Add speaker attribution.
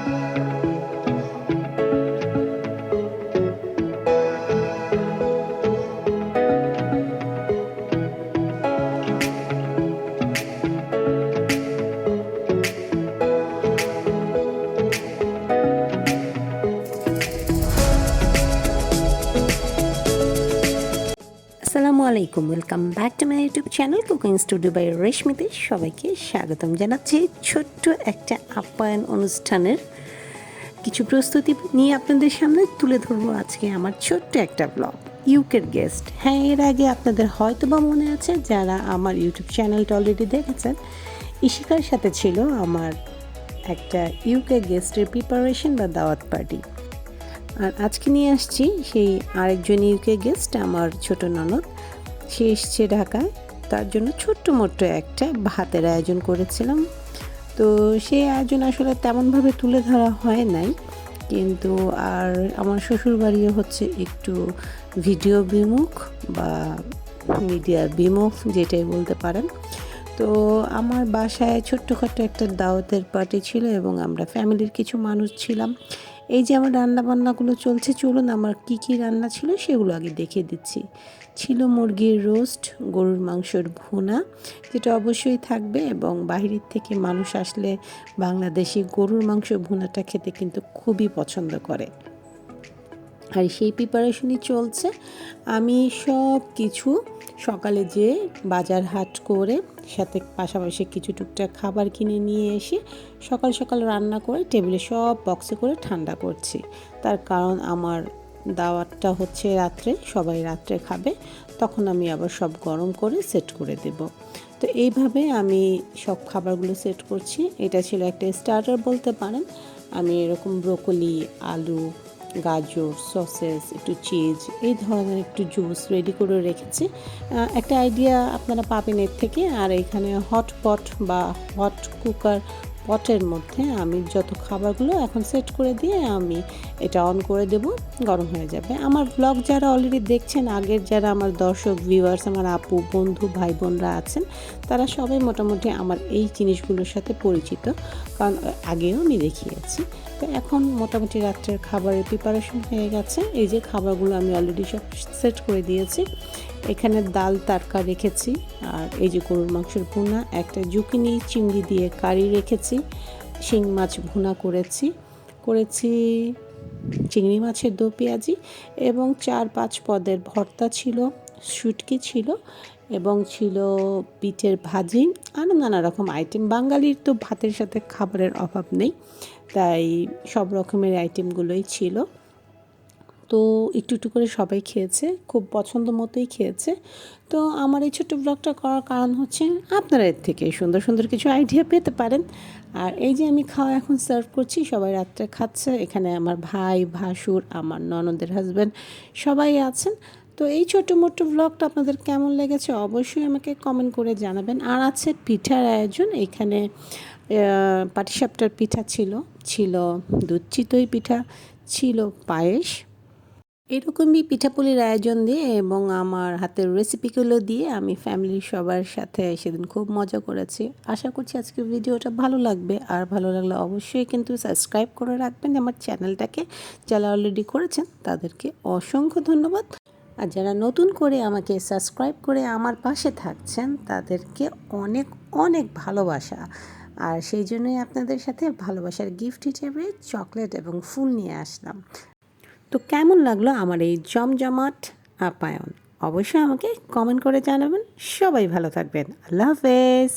Speaker 1: আসসালামু আলাইকুম, welcome back to my YouTube channel cooking studio by রেশমিতে সবাইকে স্বাগতম জানাচ্ছি। ছোট্ট একটা আপ্যায়ন অনুষ্ঠানের কিছু প্রস্তুতি নিয়ে আপনাদের সামনে তুলে ধরবো আজকে আমার ছোট্ট একটা ব্লগ। ইউকের গেস্ট, হ্যাঁ, এর আগে আপনাদের হয়তো বা মনে আছে যারা আমার ইউটিউব চ্যানেলটা অলরেডি দেখেছেন, ইশিকার সাথে ছিল আমার একটা ইউকে গেস্টের প্রিপারেশন বা দাওয়াত পার্টি। আর আজকে নিয়ে আসছি সেই আরেকজন ইউকে গেস্ট, আমার ছোট ননদ। সে এসছে ঢাকায়, তার জন্য ছোট্ট মোট্ট একটা ভাতের আয়োজন করেছিলাম। তো সেই আয়োজন আসলে তেমনভাবে তুলে ধরা হয় নাই, কিন্তু আর আমার শ্বশুরবাড়িও হচ্ছে একটু ভিডিও বিমুখ বা মিডিয়া বিমুখ, যেটাই বলতে পারেন। তো আমার বাসায় ছোট্টখাটো একটা দাওয়াতের পার্টি ছিল এবং আমরা ফ্যামিলির কিছু মানুষ ছিলাম। এই যে আমার রান্নাবান্নাগুলো চলছে, চলুন আমার কি কি রান্না ছিল সেগুলো আগে দেখিয়ে দিচ্ছি। ছিল মুরগির রোস্ট, গরুর মাংসর ভুনা, যেটা অবশ্যই থাকবে, এবং বাইরের থেকে মানুষ আসলে বাংলাদেশি গরুর মাংস ভুনাটা খেতে কিন্তু খুবই পছন্দ করে। আর সেই প্রিপারেশনই চলছে। আমি সব কিছু সকালে যেয়ে বাজার হাট করে সাথে পাশাপাশি কিছু টুকটাক খাবার কিনে নিয়ে এসে সকাল সকাল রান্না করে টেবিলে সব বক্সে করে ঠান্ডা করছি। তার কারণ আমার দাওয়াতটা হচ্ছে রাত্রে, সবাই রাত্রে খাবে, তখন আমি আবার সব গরম করে সেট করে দেব। তো এইভাবে আমি সব খাবারগুলো সেট করছি। এটা ছিল একটা স্টার্টার বলতে পারেন। আমি এরকম ব্রোকলি, আলু, গাজর, সসেস, একটু চিজ, এই ধরনের একটু জুস রেডি করে রেখেছি। একটা আইডিয়া আপনারা পাবেন এর থেকে। আর এখানে হট পট বা হট কুকার পটের মধ্যে আমি যত খাবারগুলো এখন সেট করে দিয়ে আমি এটা অন করে দেব, গরম হয়ে যাবে। আমার ব্লগ যারা অলরেডি দেখছেন, আগের যারা আমার দর্শক ভিউয়ার্স, আমার আপু, বন্ধু, ভাই বোনরা আছেন, তারা সবাই মোটামুটি আমার এই জিনিসগুলোর সাথে পরিচিত, কারণ আগেও আমি দেখিয়েছি। তো এখন মোটামুটি রাত্রের খাবারের প্রিপারেশন হয়ে গেছে। এই যে খাবারগুলো আমি অলরেডি সব সেট করে দিয়েছি। এখানে ডাল তারকা রেখেছি, আর এই যে গরুর মাংসের ভুনা, একটা জুকিনি চিংড়ি দিয়ে কারি রেখেছি, শিং মাছ ভুনা করেছি চিংড়ি মাছের দো পেঁয়াজি, এবং 4-5 পদের ভর্তা ছিল, শুটকি ছিল, এবং ছিল পিঠের ভাজি, আরও নানা রকম আইটেম। বাঙালির তো ভাতের সাথে খাবারের অভাব নেই, তাই সব রকমের আইটেমগুলোই ছিল। তো একটু একটু করে সবাই খেয়েছে, খুব পছন্দ মতোই খেয়েছে। তো আমার এই ছোট্ট ব্লগটা করার কারণ হচ্ছে আপনারা এর থেকে সুন্দর সুন্দর কিছু আইডিয়া পেতে পারেন। আর এই যে আমি খাওয়া এখন সার্ভ করছি, সবাই রাত্রে খাচ্ছে। এখানে আমার ভাই, ভাসুর, আমার ননদের হাজব্যান্ড সবাই আছেন। তো এই ছোটো মোটো ব্লগটা আপনাদের কেমন লেগেছে অবশ্যই আমাকে কমেন্ট করে জানাবেন। আর আছে পিঠার আয়োজন, এখানে পাটিসাপটার পিঠা ছিল দুধ চিতই পিঠা, ছিল পায়েস, এরকমই পিঠাপুলির আয়োজন দিয়ে এবং আমার হাতের রেসিপিগুলো দিয়ে আমি ফ্যামিলির সবার সাথে সেদিন খুব মজা করেছি। আশা করছি আজকের ভিডিওটা ভালো লাগবে। আর ভালো লাগলে অবশ্যই কিন্তু সাবস্ক্রাইব করে রাখবেন আমার চ্যানেলটাকে। যারা অলরেডি করেছেন তাদেরকে অসংখ্য ধন্যবাদ। আর যারা নতুন করে আমাকে সাবস্ক্রাইব করে আমার পাশে থাকছেন তাদেরকে অনেক অনেক ভালোবাসা। আর সেই জন্যই আপনাদের সাথে ভালোবাসার গিফট হিসেবে চকলেট এবং ফুল নিয়ে আসলাম। তো কেমন লাগলো আমার এই জমজমাট আপ্যায়ন অবশ্যই আমাকে কমেন্ট করে জানাবেন। সবাই ভালো থাকবেন। আল্লাহ হাফেজ।